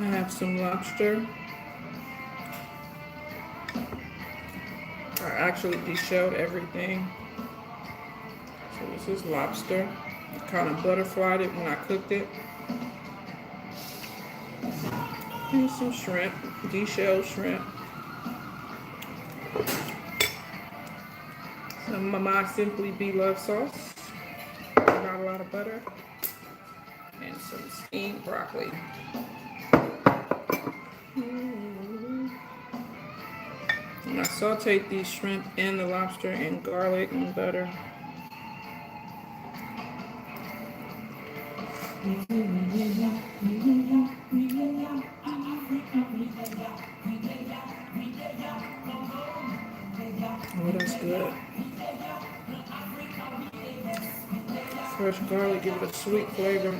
I have some lobster. I actually deshelled everything. So this is lobster. I kind of butterflied it when I cooked it. And some shrimp, deshelled shrimp. Some of my Simply Be Love sauce. Not a lot of butter. And some steamed broccoli. And I sauteed these shrimp and the lobster in garlic and butter. Oh, that's good. Fresh garlic, give it a sweet flavor.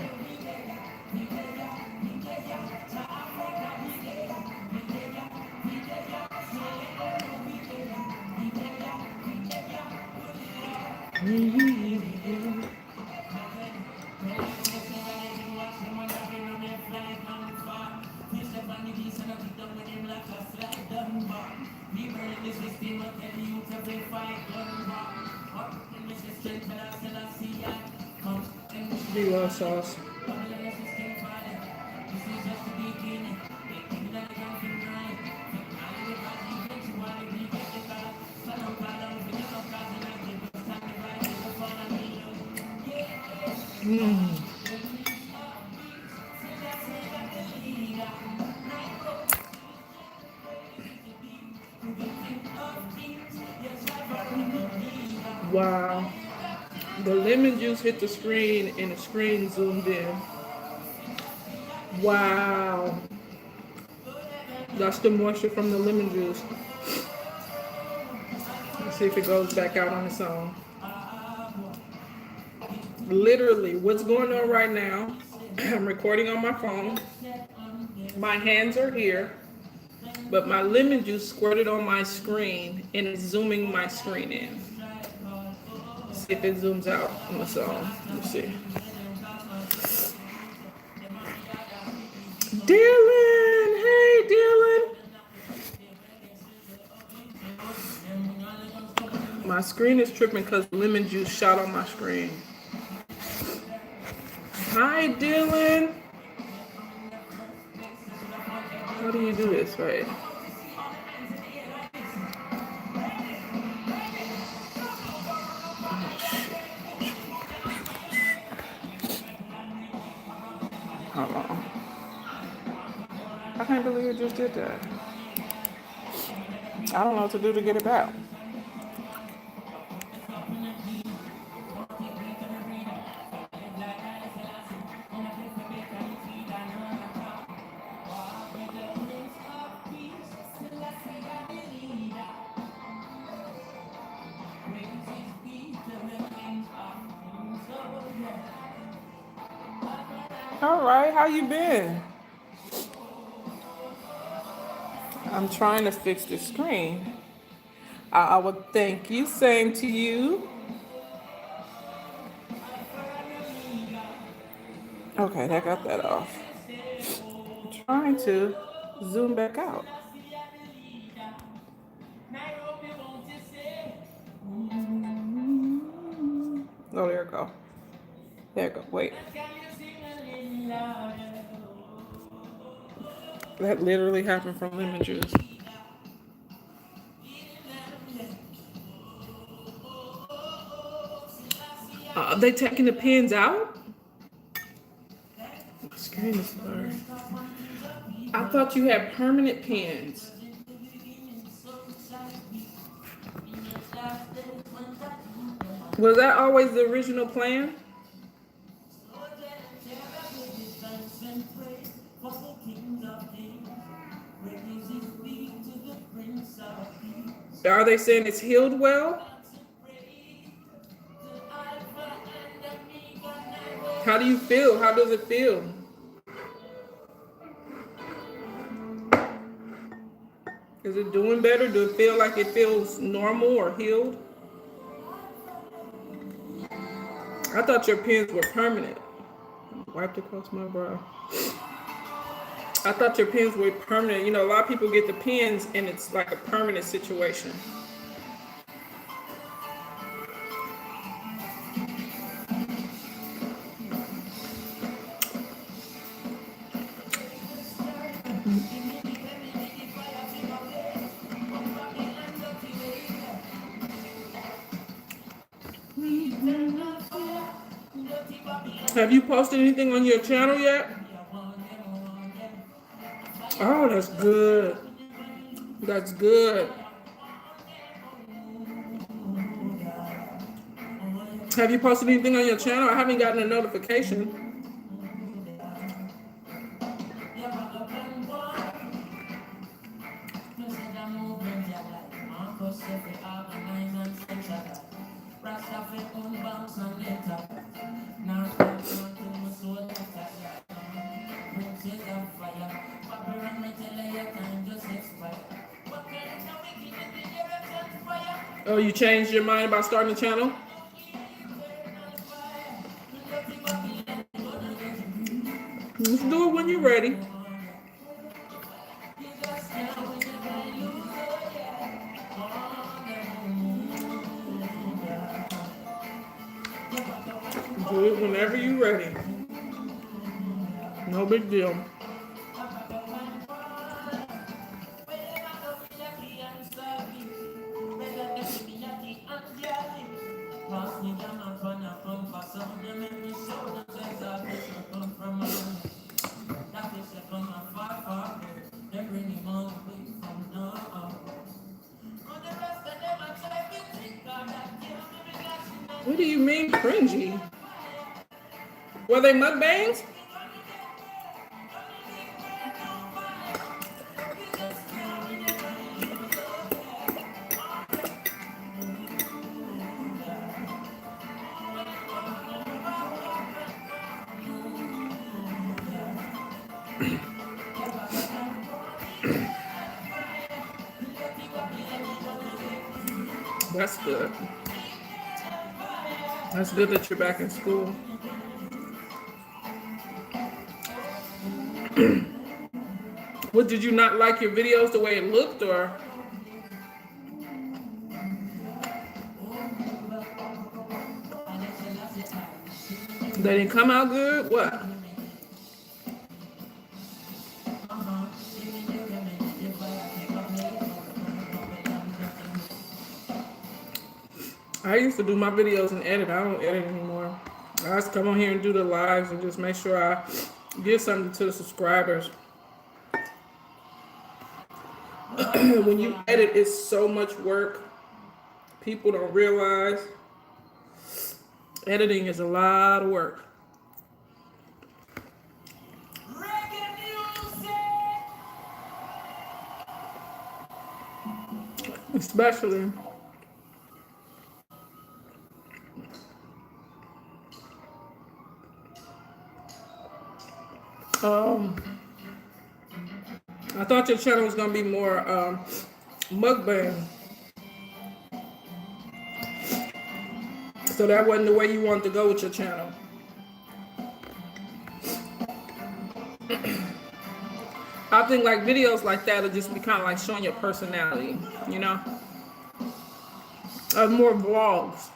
Be love sauce. Wow. The lemon juice hit the screen and the screen zoomed in. Wow. That's the moisture from the lemon juice. Let's see if it goes back out on its own. Literally, what's going on right now, I'm recording on my phone. My hands are here, but my lemon juice squirted on my screen and it's zooming my screen in. Let's see if it zooms out on its own. Let's see. Dylan! Hey, Dylan! My screen is tripping because lemon juice shot on my screen. Hi, Dylan! How do you do this, right? Hold on. I can't believe it just did that. I don't know what to do to get it back. All right, how you been? I'm trying to fix the screen. I would thank you. Same to you. Okay, that got that off. I'm trying to zoom back out. Oh, there it go. There it go. Wait. That literally happened from lemon juice. They taking the pins out? My screen is blurry. I thought you had permanent pins. Was that always the original plan? Are they saying it's healed well? How do you feel? How does it feel? Is it doing better? Do it feel like it feels normal or healed? I thought your pins were permanent. Wiped across my brow. I thought your pins were permanent. You know, a lot of people get the pins and it's like a permanent situation. Have you posted anything on your channel yet? Oh, that's good. That's good. Have you posted anything on your channel? I haven't gotten a notification. Oh, you changed your mind about starting a channel? Let's do it when you're ready. Do it whenever you're ready. No big deal. What do you mean cringy? Were they mukbangs? That's good. That's good that you're back in school. What, did you not like your videos the way it looked, or? They didn't come out good? What? I used to do my videos and edit. I don't edit anymore. I just come on here and do the lives and just make sure I give something to the subscribers. When you edit, it's so much work. People don't realize. Editing is a lot of work. Especially I thought your channel was gonna be more mukbang. So that wasn't the way you wanted to go with your channel. I think like videos like that will just be kind of like showing your personality, you know? More vlogs.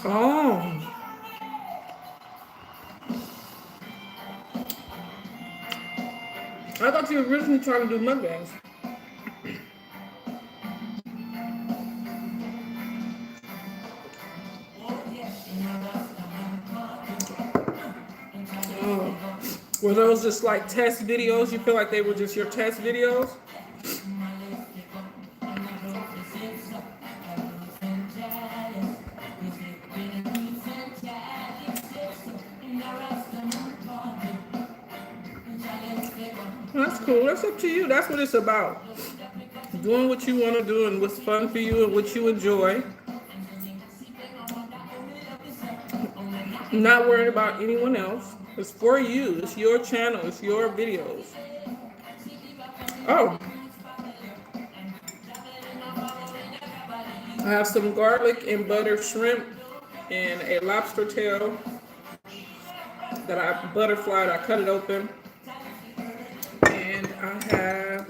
Oh. I thought you were originally trying to do mukbangs. Were those just like test videos? You feel like they were just your test videos? That's cool. That's up to you. That's what it's about. Doing what you want to do and what's fun for you and what you enjoy. Not worrying about anyone else. It's for you. It's your channel. It's your videos. Oh, I have some garlic and butter shrimp and a lobster tail that I butterflied. I cut it open. And I have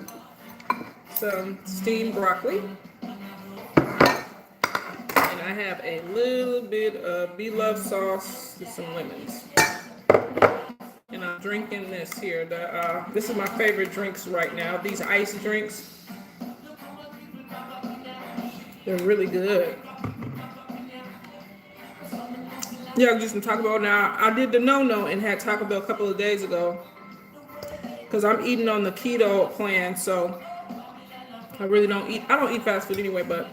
some steamed broccoli. And I have a little bit of beloved sauce with some lemons. And I'm drinking this here. This is my favorite drinks right now. These ice drinks. They're really good. Yeah, I'm just gonna talk about now. I did the no-no and had Taco Bell a couple of days ago because I'm eating on the keto plan, so I really don't eat. I don't eat fast food anyway, but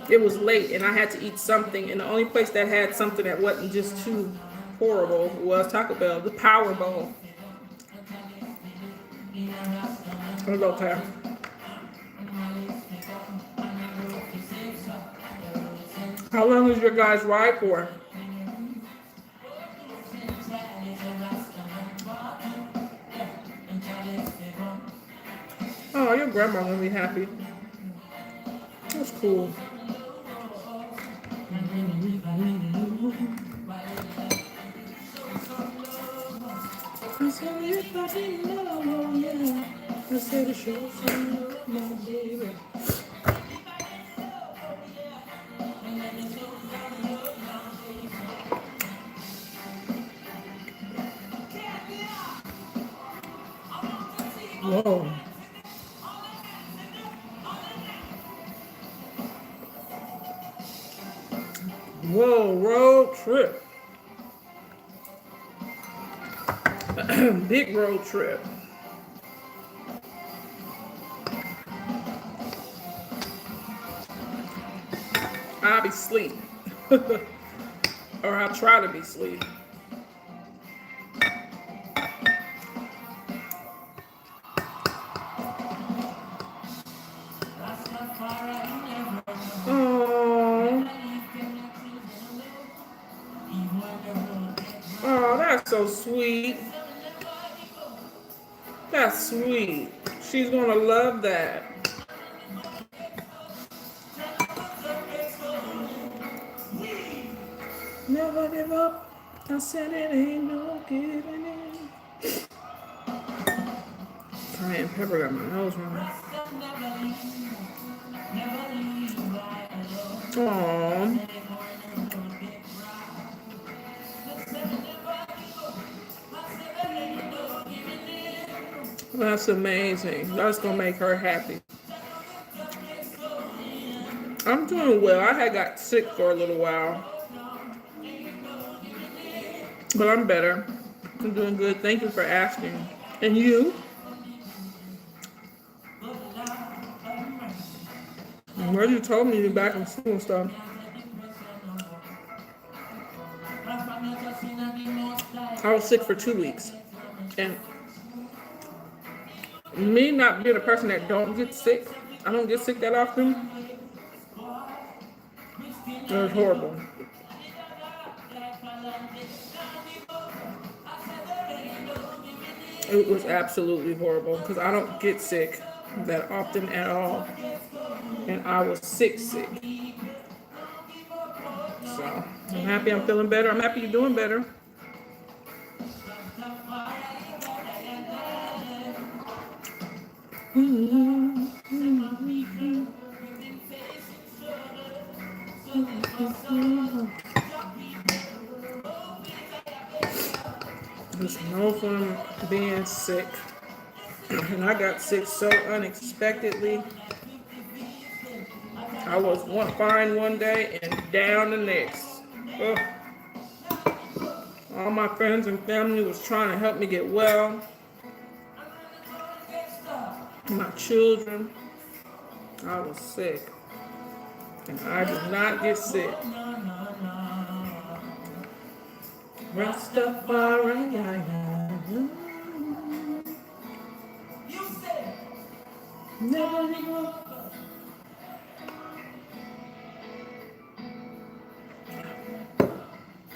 it was late and I had to eat something, and the only place that had something that wasn't just too horrible was Taco Bell, the Power Bowl. It was okay. How long is your guys' ride for? Oh, your grandma gonna be happy. That's cool. I said if I didn't know, yeah. I said it show some love, my baby. Whoa. Whoa, road trip. Big road trip. I'll be asleep. Or I'll try to be asleep. Oh, that's so sweet. That's sweet. She's gonna love that. Never give up. I said it ain't no giving in. Cayenne pepper got my nose running. Aww. That's amazing. That's gonna make her happy. I'm doing well. I had got sick for a little while, but I'm better. I'm doing good. Thank you for asking. And you? Well, you told me you're back in school and stuff. I was sick for 2 weeks, and me not being a person that don't get sick, I don't get sick that often. It was horrible. It was absolutely horrible because I don't get sick that often at all, and I was sick. So I'm happy I'm feeling better. I'm happy you're doing better. It's no fun being sick. And I got sick so unexpectedly. I was fine one day and down the next. Ugh. All my friends and family was trying to help me get well. My children. I was sick. And I did not get sick. Rastafari. Never.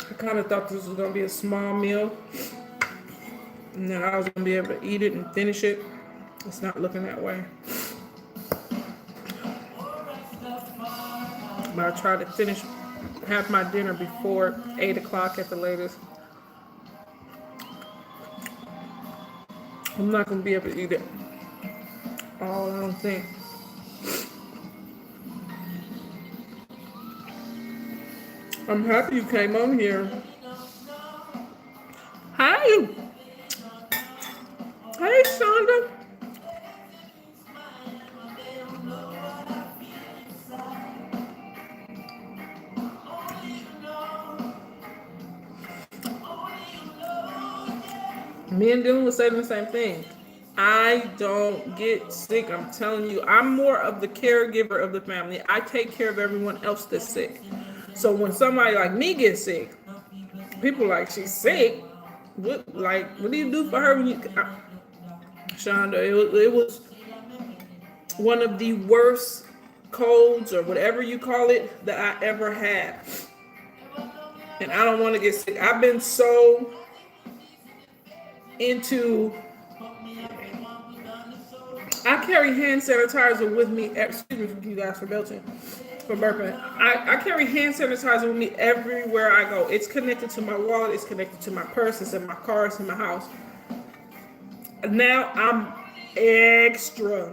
I kind of thought this was going to be a small meal. And then I was going to be able to eat it and finish it. It's not looking that way. But I tried to have my dinner before 8 o'clock at the latest. I'm not going to be able to eat it all, I don't think. I'm happy you came on here. Hi. Hey, Shonda. Me and Dylan was saying the same thing. I don't get sick. I'm telling you, I'm more of the caregiver of the family. I take care of everyone else that's sick. So when somebody like me gets sick, people are like, she's sick. What do you do for her when you? Shonda, it was one of the worst colds or whatever you call it that I ever had. And I don't want to get sick. I've been so into, I carry hand sanitizer with me. Excuse me, you guys, for belching, for burping. I carry hand sanitizer with me everywhere I go. It's connected to my wallet. It's connected to my purse. It's in my car. It's in my house. Now I'm extra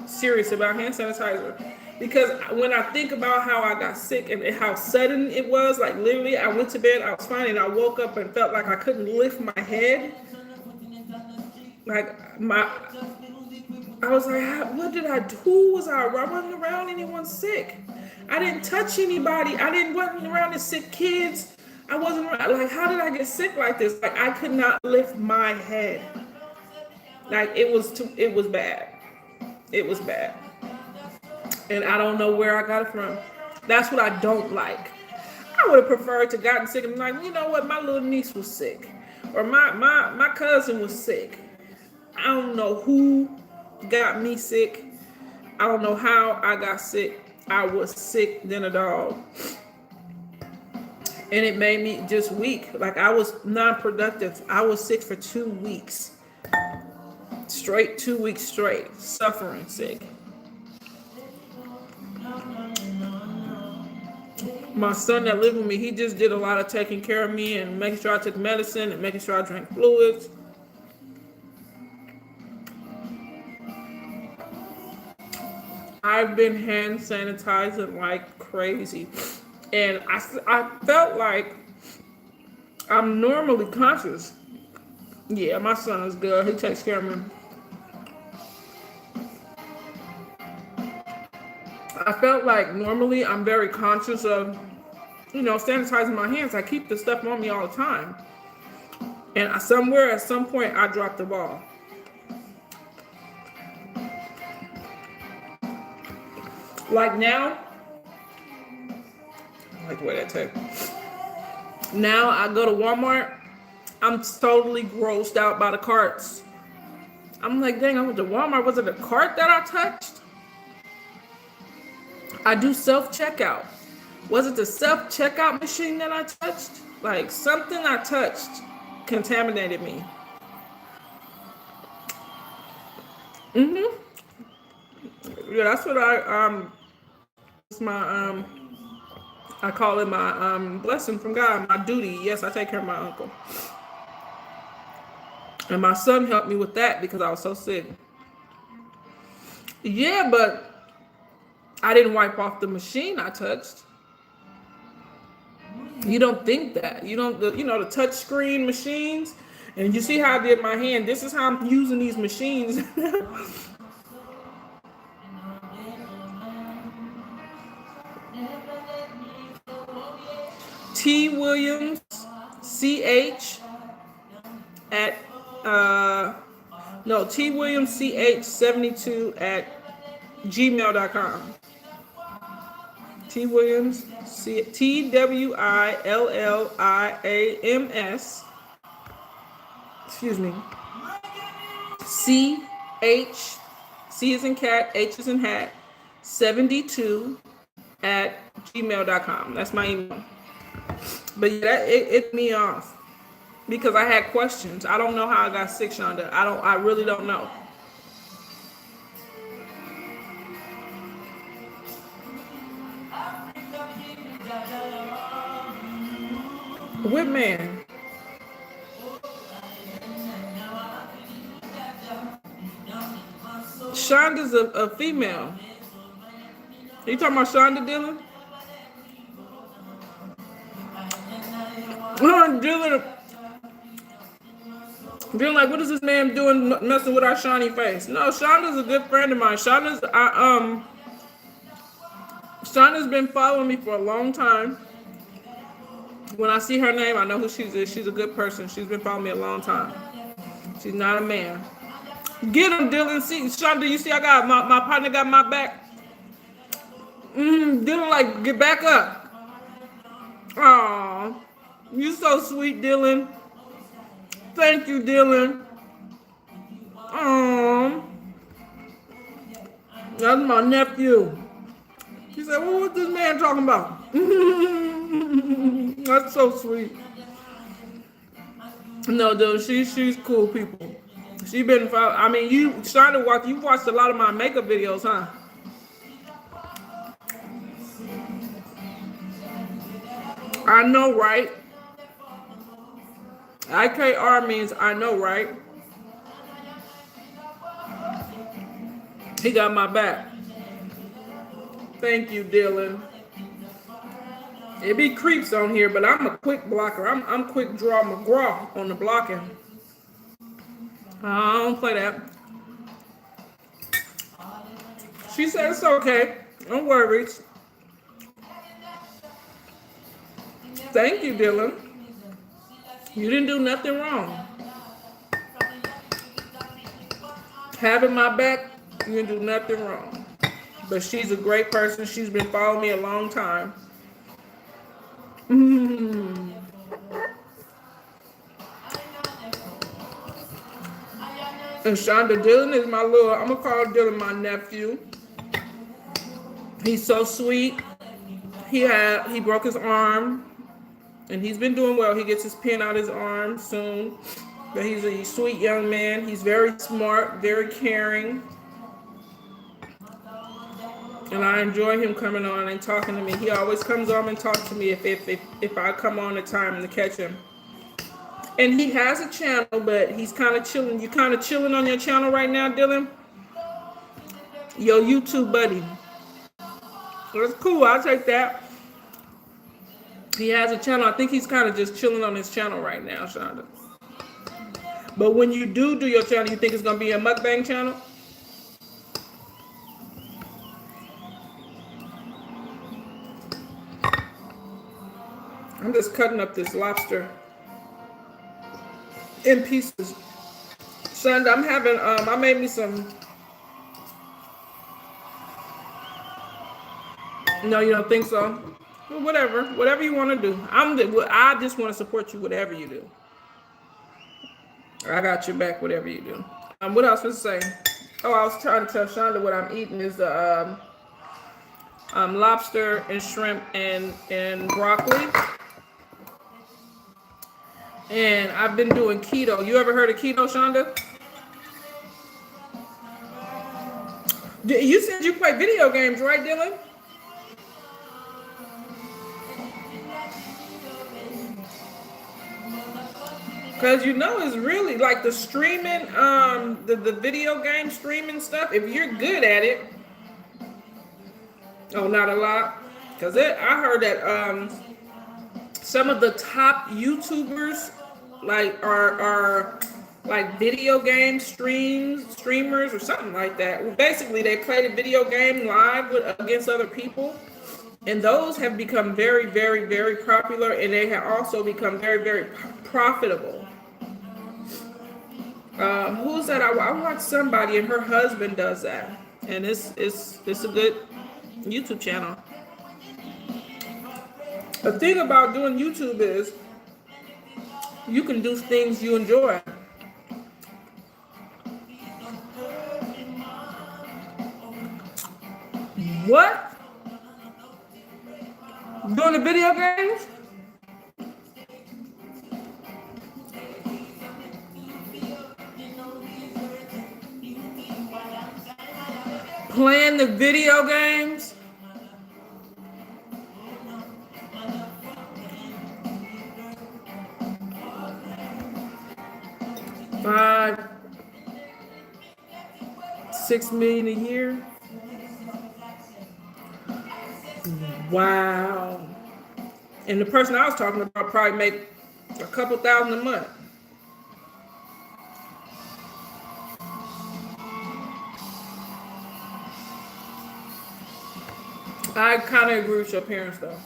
serious about hand sanitizer. Because when I think about how I got sick and how sudden it was, like literally I went to bed, I was fine, and I woke up and felt like I couldn't lift my head. Like I was like, what did I do? Who was I? I wasn't around anyone sick. I didn't touch anybody. Wasn't around the sick kids. I wasn't around, like, how did I get sick like this? Like I could not lift my head. Like it was bad. It was bad. And I don't know where I got it from. That's what I don't like. I would have preferred to gotten sick and be like, you know what, my little niece was sick. Or my cousin was sick. I don't know who got me sick. I don't know how I got sick. I was sick than a dog. And it made me just weak. Like I was non-productive. I was sick for 2 weeks. Straight, 2 weeks straight. Suffering sick. My son that lived with me, he just did a lot of taking care of me and making sure I took medicine and making sure I drank fluids. I've been hand sanitizing like crazy. And I felt like I'm normally conscious. Yeah, my son is good. He takes care of me. I felt like normally I'm very conscious of, sanitizing my hands. I keep the stuff on me all the time. And at some point, I dropped the ball. Like now, I like the way that tastes. Now I go to Walmart, I'm totally grossed out by the carts. I'm like, dang, I went to Walmart. Was it a cart that I touched? I do self-checkout. Was it the self-checkout machine that I touched? Like something I touched contaminated me. Yeah, that's what I call it my blessing from God, my duty. Yes, I take care of my uncle. And my son helped me with that because I was so sick. Yeah, but I didn't wipe off the machine I touched. You don't think that. You don't, the touch screen machines. And you see how I did my hand. This is how I'm using these machines. T Williams CH at no, T Williams CH 72 at gmail.com. T Williams TWILLIAMS, excuse me, CH, C is in cat, H is in hat, 72 at gmail.com. That's my email. But yeah, it me off because I had questions. I don't know how I got sick, Shonda. I really don't know. What man? Shonda's a female. You talking about Shonda Dillon? Dillon, like, what is this man doing messing with our shiny face? No, Shonda's a good friend of mine. Shonda's been following me for a long time. When I see her name, I know who she is. She's a good person. She's been following me a long time. She's not a man. Get him, Dillon. See, Shonda, you see I got my partner got my back. Dillon, like, get back up. Aw, you so sweet, Dillon. Thank you, Dillon. That's my nephew. He said, well, what's this man talking about? That's so sweet. No, dude, she's cool people. She been, I mean, you watched a lot of my makeup videos, huh? I know, right? IKR means I know, right? He got my back. Thank you, Dillon. It be creeps on here, but I'm a quick blocker. I'm quick draw McGraw on the blocking. I don't play that. She said it's okay. No worries. Thank you, Dillon. You didn't do nothing wrong. Having my back, you didn't do nothing wrong. But she's a great person. She's been following me a long time. And Shonda, Dillon is my little, I'm gonna call Dillon my nephew. He's so sweet. He broke his arm, and he's been doing well. He gets his pin out his arm soon. But he's a sweet young man. He's very smart, very caring. And I enjoy him coming on and talking to me. He always comes on and talks to me if I come on the time to catch him. And he has a channel, but he's kind of chilling. You kind of chilling on your channel right now, Dillon? Your YouTube buddy. That's cool. I'll take that. He has a channel. I think he's kind of just chilling on his channel right now, Shonda. But when you do your channel, you think it's going to be a mukbang channel? I'm just cutting up this lobster in pieces. Shonda, I'm having, I made me some. No, you don't think so? Well, whatever you want to do. I just want to support you, whatever you do. I got your back, whatever you do. What else was I say? Oh, I was trying to tell Shonda what I'm eating is the lobster and shrimp and broccoli. And I've been doing keto. You ever heard of keto, Shonda? You said you play video games, right, Dillon? Because you know it's really like the streaming, the video game streaming stuff. If you're good at it, oh, not a lot. Because I heard that some of the top YouTubers are like video game streamers or something like that. Well, basically, they play the video game live against other people, And those have become very, very, very popular, and they have also become very, very profitable. Who's that? I watched somebody, and her husband does that, and it's a good YouTube channel. The thing about doing YouTube is you can do things you enjoy. What? Doing the video games? Playing the video games? 5, 6 million a year? Wow. And the person I was talking about probably make a couple thousand a month. I kind of agree with your parents though.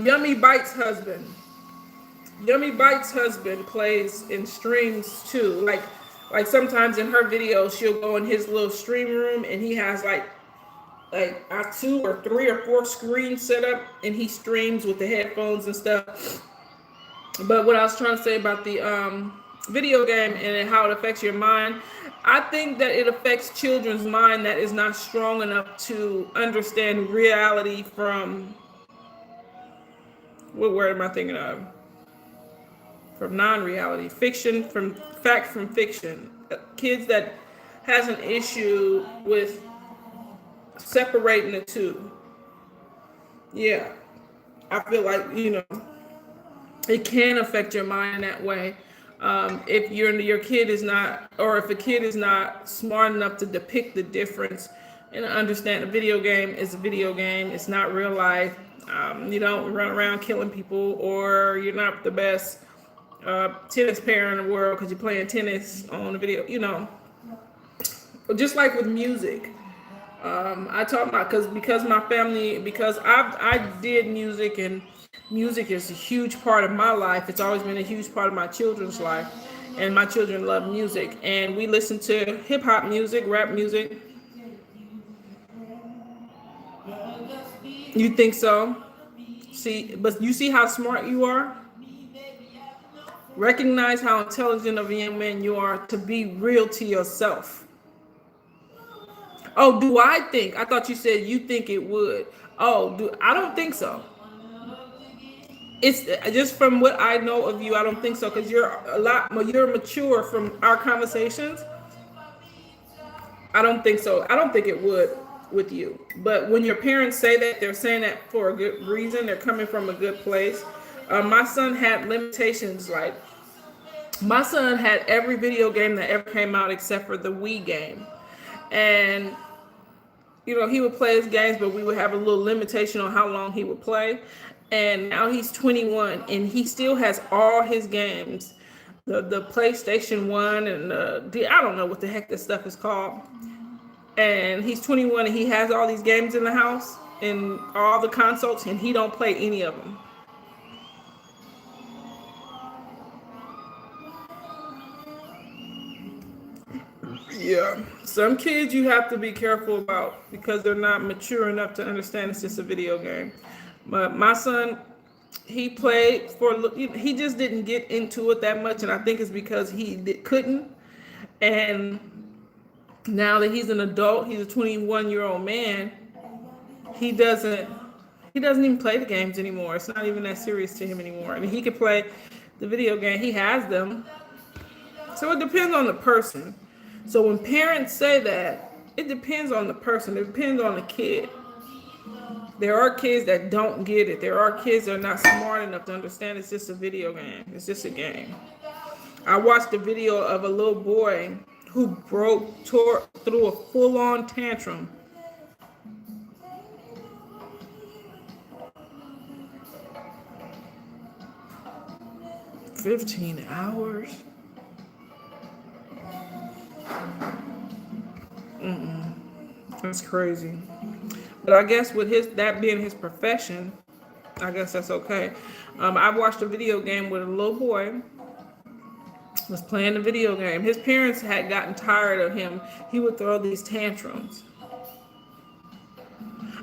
Yummy Bites husband. Yummy Bites husband plays in streams too. Like sometimes in her videos, she'll go in his little stream room and he has like 2 or 3 or 4 screens set up, and he streams with the headphones and stuff. But what I was trying to say about the video game and how it affects your mind, I think that it affects children's mind that is not strong enough to understand reality from, what word am I thinking of? From non-reality, fiction from fact from fiction. Kids that has an issue with separating the two. Yeah, I feel like it can affect your mind in that way. If your kid is not, or if a kid is not smart enough to depict the difference and understand a video game is a video game, it's not real life. You don't run around killing people, or you're not the best tennis player in the world because you're playing tennis on the video. Just like with music. I talk about because my family, because I did music, and music is a huge part of my life. It's always been a huge part of my children's life, and my children love music, and we listen to hip hop music, rap music. You think so? See, but you see how smart you are. Recognize how intelligent of a young man you are to be real to yourself. Oh, do I think? I thought you said you think it would. Oh, I don't think so. It's just from what I know of you, I don't think so, because you're mature from our conversations. I don't think so. I don't think it would with you. But when your parents say that, they're saying that for a good reason. They're coming from a good place. My son had limitations. Like, my son had every video game that ever came out except for the Wii game. And he would play his games, but we would have a little limitation on how long he would play. And now he's 21, and he still has all his games, the PlayStation 1 and I don't know what the heck this stuff is called. And he's 21, and he has all these games in the house and all the consoles, and he don't play any of them. Yeah, some kids you have to be careful about because they're not mature enough to understand it's just a video game. But my son, he played he just didn't get into it that much, and I think it's because couldn't. And now that he's an adult, he's a 21-year-old man, he doesn't even play the games anymore. It's not even that serious to him anymore. I mean, he can play the video game, he has them. So it depends on the person. So when parents say that, it depends on the person. It depends on the kid. There are kids that don't get it. There are kids that are not smart enough to understand it's just a video game. It's just a game. I watched a video of a little boy who tore through a full-on tantrum. $15. That's crazy. But I guess with that being his profession, I guess that's okay. I watched a video game with a little boy was playing the video game. His parents had gotten tired of him. He would throw these tantrums.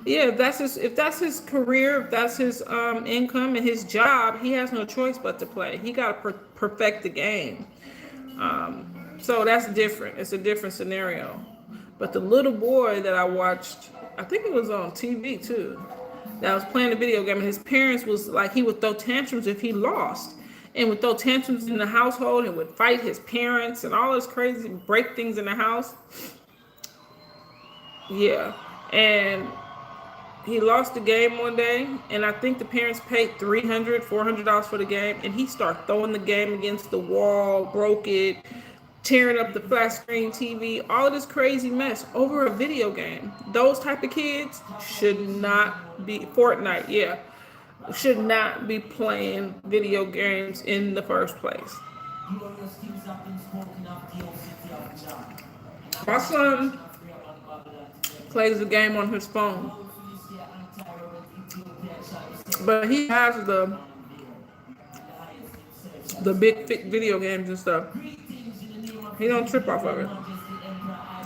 Yeah, if that's his career, if that's his income and his job, he has no choice but to play. He got to perfect the game. So that's different. It's a different scenario. But the little boy that I watched, I think it was on TV too, that was playing the video game, and his parents was like, he would throw tantrums if he lost, and would throw tantrums in the household and would fight his parents and all this crazy, break things in the house. Yeah. And he lost the game one day, and I think the parents paid $300, $400 for the game, and he started throwing the game against the wall, broke it, tearing up the flat screen TV, all of this crazy mess over a video game. Those type of kids should not be, Fortnite, yeah, should not be playing video games in the first place. My son plays the game on his phone, but he has the big video games and stuff. He don't trip off of it.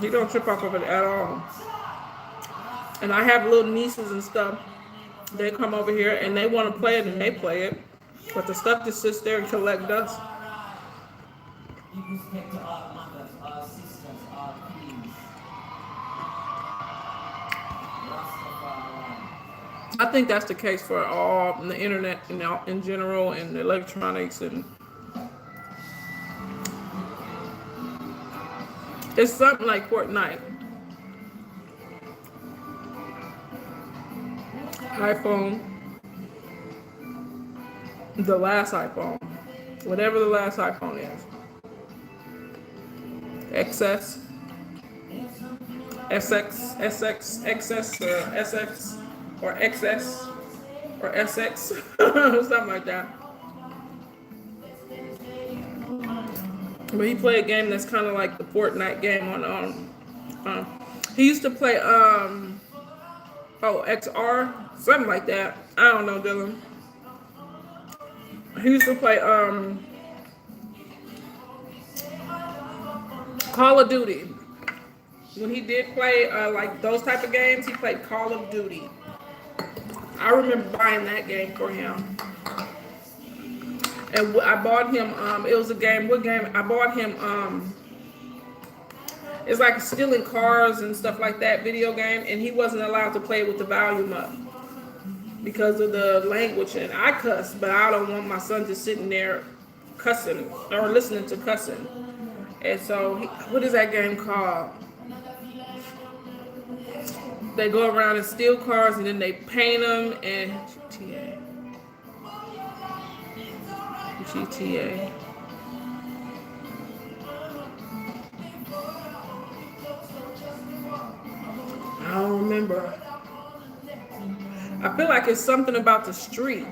He don't trip off of it at all. And I have little nieces and stuff. They come over here and they want to play it, and they play it. But the stuff just sits there and collect dust. I think that's the case for all the internet in general, and electronics, and it's something like Fortnite. iPhone, the last iPhone, whatever the last iPhone is, XS, SX, SX, XS, or SX, or XS, or SX, something like that. But he played a game that's kind of like the Fortnite game on he used to play XR, something like that. I don't know, Dylan. He used to play Call of Duty. When he did play like those type of games, he played Call of Duty. I remember buying that game for him. And I bought him, it was a game, what game? I bought him, it's like stealing cars and stuff like that video game, and he wasn't allowed to play with the volume up because of the language. And I cuss, but I don't want my son just sitting there cussing or listening to cussing. And so, what is that game called? They go around and steal cars, and then they paint them, and GTA. I don't remember. I feel like it's something about the street.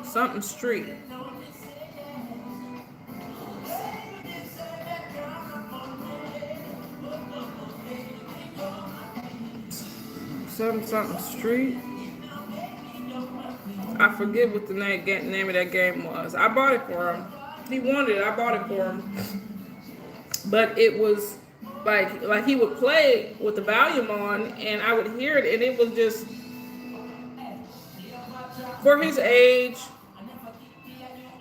Something street. Something street. I forget what the name of that game was. I bought it for him. He wanted it. I bought it for him. But it was like he would play with the volume on, and I would hear it, and it was just, for his age,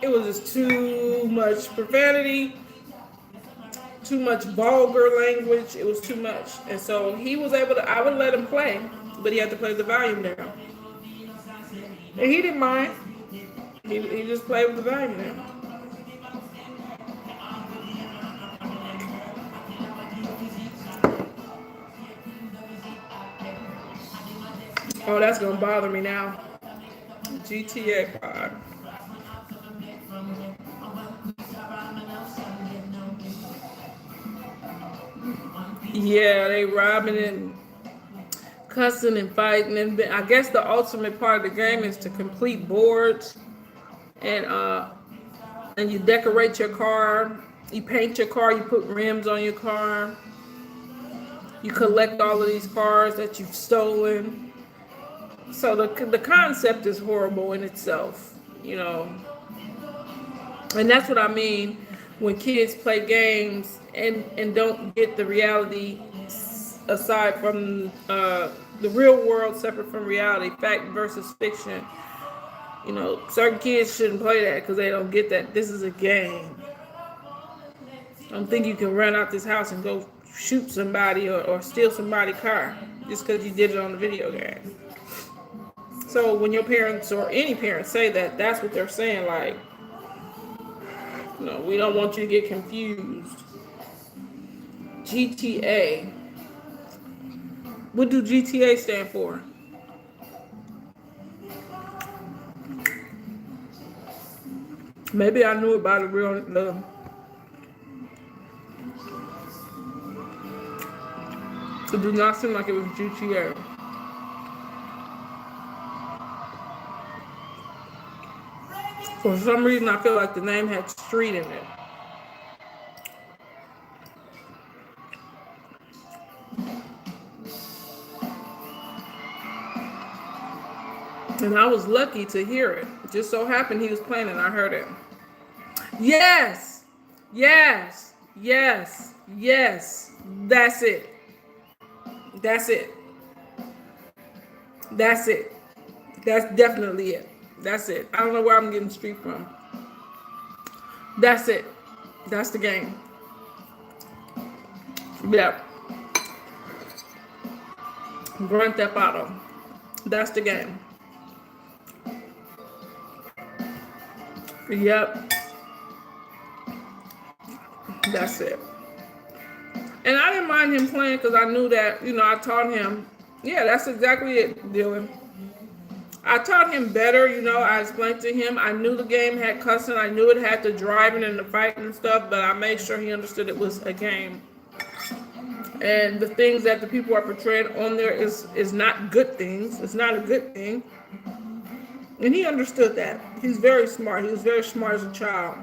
it was just too much profanity, too much vulgar language. It was too much. And so he was able to, I would let him play, but he had to play the volume down. And he didn't mind. He just played with the volume down. Oh, that's gonna bother me now. GTA 5. Yeah, they robbing and cussing and fighting, and I guess the ultimate part of the game is to complete boards, and you decorate your car, you paint your car, you put rims on your car, You collect all of these cars that you've stolen. So the concept is horrible in itself, you know. And that's what I mean when kids play games and don't get the reality aside from the real world separate from reality, fact versus fiction. You know, certain kids shouldn't play that because they don't get that this is a game. I don't think you can run out this house and go shoot somebody or steal somebody's car just because you did it on the video game. So when your parents or any parents say that, that's what they're saying. Like, no, we don't want you to get confused. GTA. What do GTA stand for? Maybe I knew about it real. It did not seem like it was GTA. For some reason, I feel like the name had street in it. And I was lucky to hear it. It just so happened he was playing and I heard it. Yes! Yes! Yes! Yes! That's it. That's it. That's it. That's definitely it. That's it. I don't know where I'm getting street from. That's it. That's the game. Yeah. Grand Theft Auto. That's the game. Yep. That's it. And I didn't mind him playing because I knew that, you know, I taught him. Yeah, that's exactly it, Dylan. I taught him better, you know, I explained to him. I knew the game had cussing. I knew it had the driving and the fighting and stuff, but I made sure he understood it was a game. And the things that the people are portraying on there is not good things. It's not a good thing. And he understood that. He's very smart. He was very smart as a child.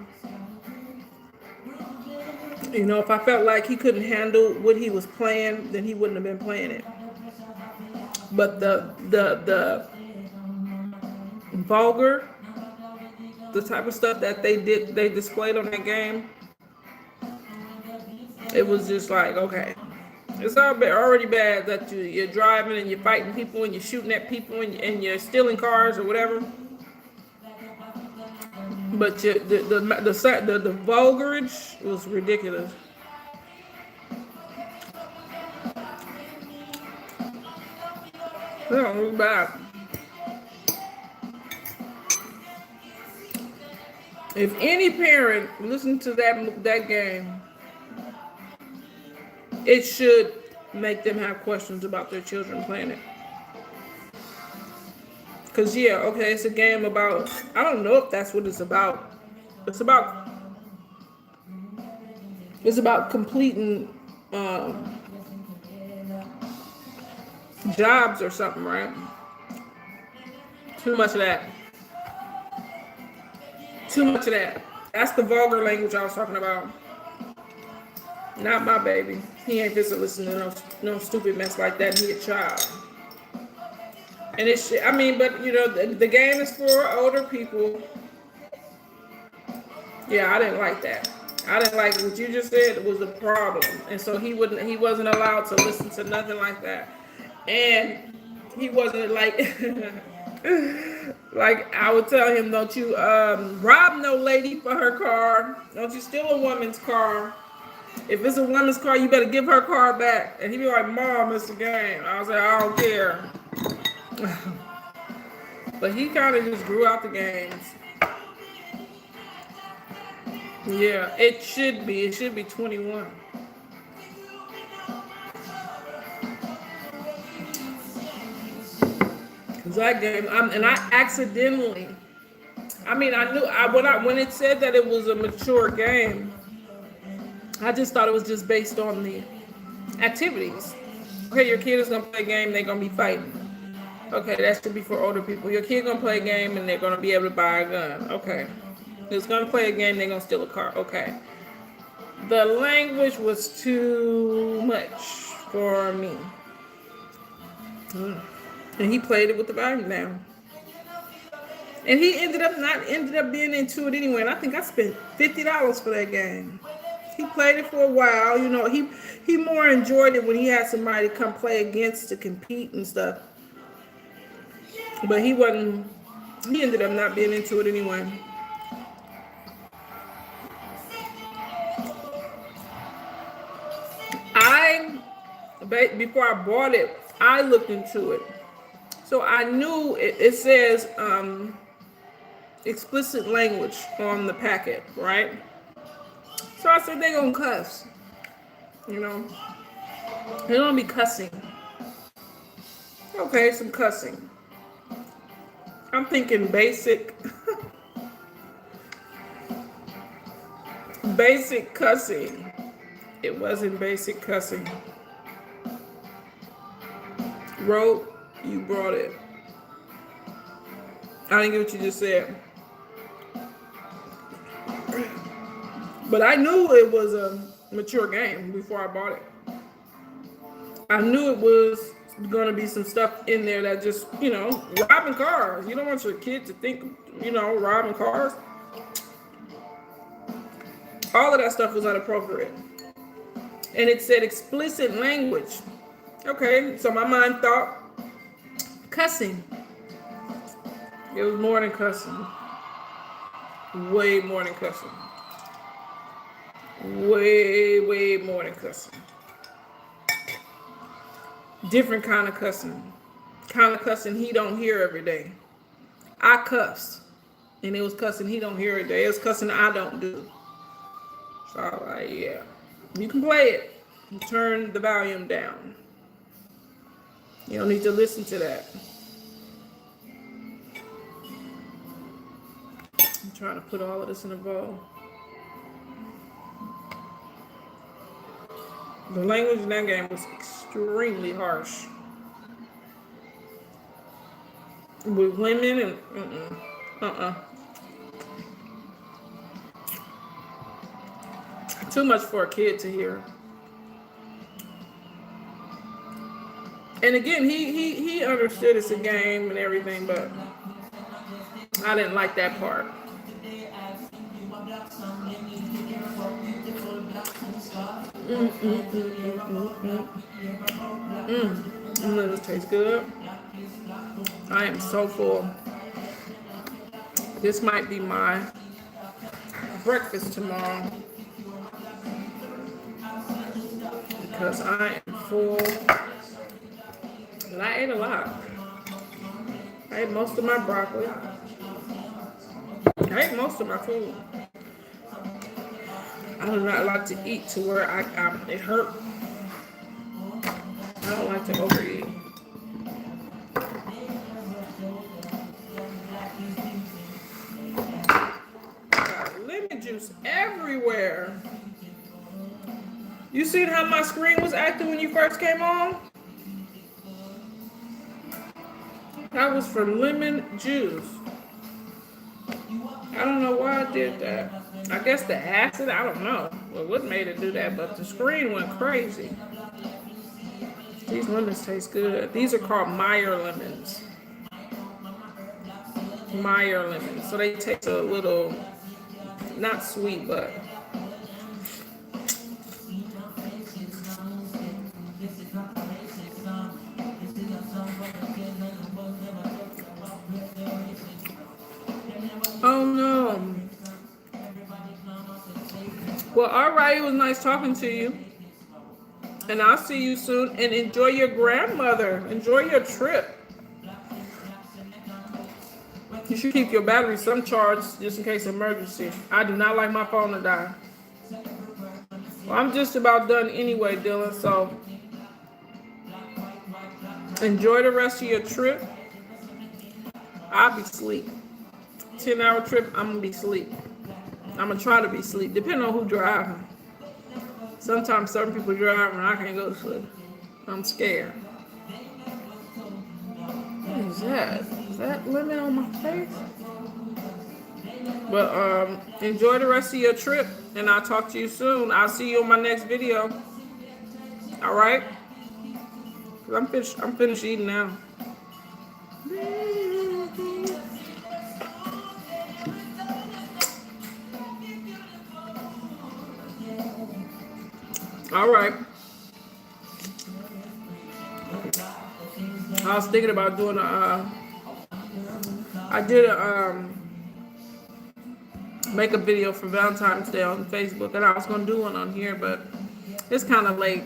You know, if I felt like he couldn't handle what he was playing, then he wouldn't have been playing it. But the vulgar, the type of stuff that they displayed on that game, it was just like, okay. It's already bad that you're driving and you're fighting people and you're shooting at people and you're stealing cars or whatever. But the vulgarage was ridiculous. No, it was bad. If any parent listens to that game, it should make them have questions about their children playing it. Because, yeah, okay, it's a game about, I don't know if that's what it's about. It's about completing jobs or something, right? Too much of that. Too much of that. That's the vulgar language I was talking about. Not my baby. He ain't just listening to no stupid mess like that. He a child. And it's, I mean, but you know, the game is for older people. Yeah, I didn't like that. I didn't like what you just said. It was a problem, and so he wasn't allowed to listen to nothing like that, and he wasn't like, like I would tell him, don't you rob no lady for her car. Don't you steal a woman's car. If it's a woman's car, you better give her car back. And he'd be like, Mom, it's a game. I was like, I don't care. But he kind of just grew out the games. Yeah, it should be 21. Cause that game, and I accidentally, I mean, I knew when it said that it was a mature game, I just thought it was just based on the activities. Okay, your kid is gonna play a game, they're gonna be fighting. Okay, that should be for older people. Your kid gonna play a game and they're gonna be able to buy a gun. Okay. It's gonna play a game, they're gonna steal a car. Okay. The language was too much for me. And he played it with the volume down. And he ended up being into it anyway. And I think I spent $50 for that game. He played it for a while. You know, he more enjoyed it when he had somebody to come play against to compete and stuff. But he ended up not being into it anyway. Before I bought it, I looked into it. So I knew it says explicit language on the packet, right? So I said, they're gonna cuss. You know, they're gonna be cussing. Okay, some cussing. I'm thinking basic basic cussing. It wasn't basic cussing. Wrote, you brought it. I didn't get what you just said. But I knew it was a mature game before I bought it. I knew it was going to be some stuff in there that just, you know, robbing cars. You don't want your kid to think, you know, robbing cars. All of that stuff was inappropriate. And it said explicit language. Okay, so my mind thought cussing. It was more than cussing. Way more than cussing. Way more than cussing. Different kind of cussing. Kind of cussing he don't hear every day. I cuss. And it was cussing he don't hear every day. It was cussing I don't do. So I was like, yeah. You can play it. You turn the volume down. You don't need to listen to that. I'm trying to put all of this in a bowl. The language in that game was extremely harsh. With women and too much for a kid to hear. And again, he understood it's a game and everything, but I didn't like that part. This tastes good. I am so full. This might be my breakfast tomorrow because I am full. And I ate a lot. I ate most of my broccoli. I ate most of my food. I do not like to eat to where it hurt. I don't like to overeat. Got lemon juice everywhere. You seen how my screen was acting when you first came on? That was for lemon juice. I don't know why I did that. I guess the acid, I don't know. Well, what made it do that? But the screen went crazy. These lemons taste good. These are called Meyer lemons. Meyer lemons. So they taste a little, not sweet, but oh no. Well, all right. It was nice talking to you. And I'll see you soon. And enjoy your grandmother. Enjoy your trip. You should keep your battery some charge just in case of emergency. I do not like my phone to die. Well, I'm just about done anyway, Dylan. So enjoy the rest of your trip. I'll be asleep. 10-hour trip, I'm going to be asleep. I'm going to try to be asleep, depending on who driving. Sometimes certain people drive and I can't go to sleep. I'm scared. What is that? Is that lemon on my face? But enjoy the rest of your trip, and I'll talk to you soon. I'll see you on my next video. All right? I'm finished eating now. All right. I was thinking about doing I did make a video for Valentine's Day on Facebook, and I was gonna do one on here, but it's kind of late.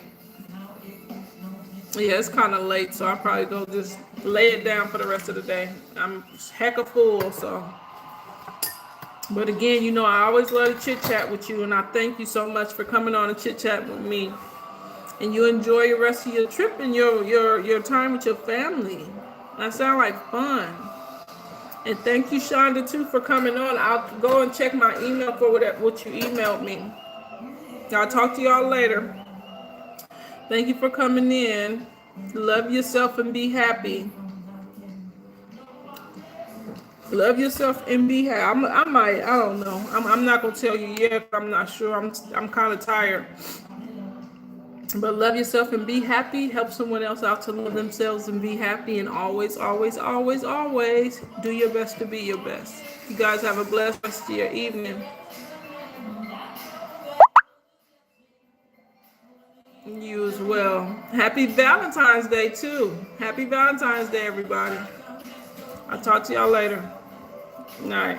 Yeah, it's kind of late, so I'll probably go just lay it down for the rest of the day. I'm hecka full, so. But again, you know, I always love to chit chat with you, and I thank you so much for coming on and chit chat with me. And you enjoy the rest of your trip and your time with your family. That sounds like fun. And thank you, Shonda, too, for coming on. I'll go and check my email for what you emailed me. I'll talk to y'all later. Thank you for coming in. Love yourself and be happy. Love yourself and be happy. I don't know. I'm not gonna tell you yet. I'm not sure. I'm kind of tired. But love yourself and be happy. Help someone else out to love themselves and be happy. And always, always, always, always do your best to be your best. You guys have a blessed rest of your evening. You as well. Happy Valentine's Day, too. Happy Valentine's Day, everybody. I'll talk to y'all later. Good night.